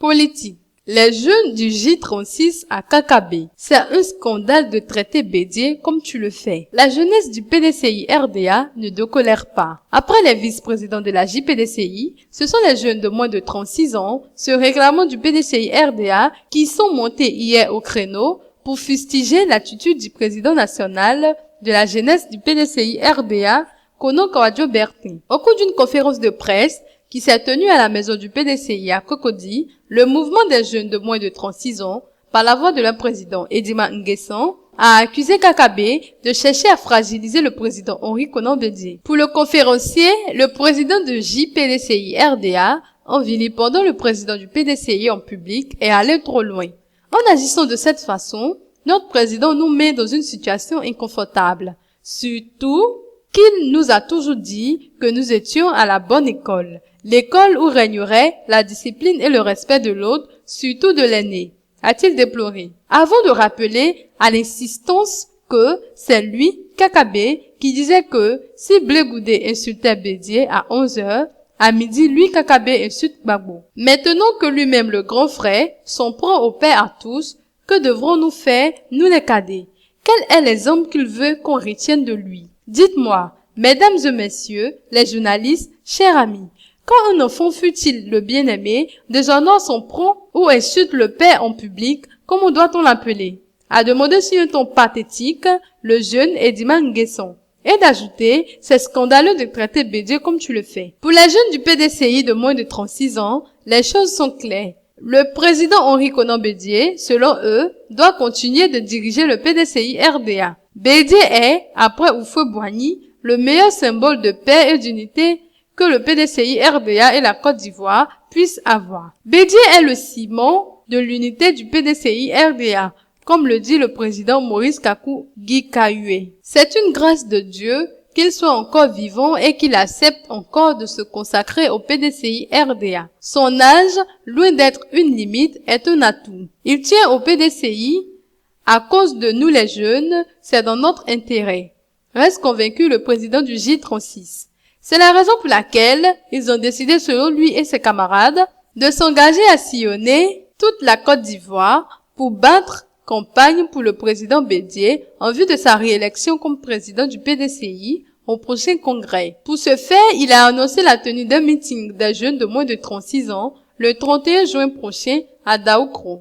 Politique. Les jeunes du J36 à Kakabe. C'est un scandale de traiter Bédié comme tu le fais. La jeunesse du PDCI-RDA ne décolère pas. Après les vice-présidents de la JPDCI, ce sont les jeunes de moins de 36 ans, se réclamant du PDCI-RDA, qui sont montés hier au créneau pour fustiger l'attitude du président national de la jeunesse du PDCI-RDA, Kono Kawadjo Bertin. Au cours d'une conférence de presse, qui s'est tenue à la maison du PDCI à Cocody, le mouvement des jeunes de moins de 36 ans, par la voix de leur président Edima Nguessan, a accusé Kakabe de chercher à fragiliser le président Henri Konan Bédié. Pour le conférencier, le président de JPDCI-RDA, en vilipendant le président du PDCI en public, est allé trop loin. En agissant de cette façon, notre président nous met dans une situation inconfortable. Surtout qu'il nous a toujours dit que nous étions à la bonne école. L'école où régnerait la discipline et le respect de l'autre, surtout de l'aîné, a-t-il déploré. Avant de rappeler à l'insistance que c'est lui, Kakabe, qui disait que si Blé Goudé insultait Bédié à 11h, à midi, lui, Kakabe, insulte Gbagbo. Maintenant que lui-même, le grand frère, s'en prend au père à tous, que devrons-nous faire, nous les cadets? Quel est l'exemple qu'il veut qu'on retienne de lui? Dites-moi, mesdames et messieurs, les journalistes, chers amis, quand un enfant, fût-il le bien-aimé, déshonore son prend ou insulte le père en public, comment doit-on l'appeler? A demander sur un ton pathétique, le jeune Edima Nguessan. Et d'ajouter, c'est scandaleux de traiter Bédié comme tu le fais. Pour les jeunes du PDCI de moins de 36 ans, les choses sont claires. Le président Henri Konan Bédié, selon eux, doit continuer de diriger le PDCI-RDA. Bédié est, après Houphouët-Boigny, le meilleur symbole de paix et d'unité que le PDCI-RDA et la Côte d'Ivoire puissent avoir. Bédié est le ciment de l'unité du PDCI-RDA, comme le dit le président Maurice Kakou Gikahué. C'est une grâce de Dieu qu'il soit encore vivant et qu'il accepte encore de se consacrer au PDCI-RDA. Son âge, loin d'être une limite, est un atout. Il tient au PDCI à cause de nous les jeunes, c'est dans notre intérêt. Reste convaincu le président du J36. C'est la raison pour laquelle ils ont décidé, selon lui et ses camarades, de s'engager à sillonner toute la Côte d'Ivoire pour battre campagne pour le président Bédié en vue de sa réélection comme président du PDCI au prochain congrès. Pour ce faire, il a annoncé la tenue d'un meeting des jeunes de moins de 36 ans le 31 juin prochain à Daoukro.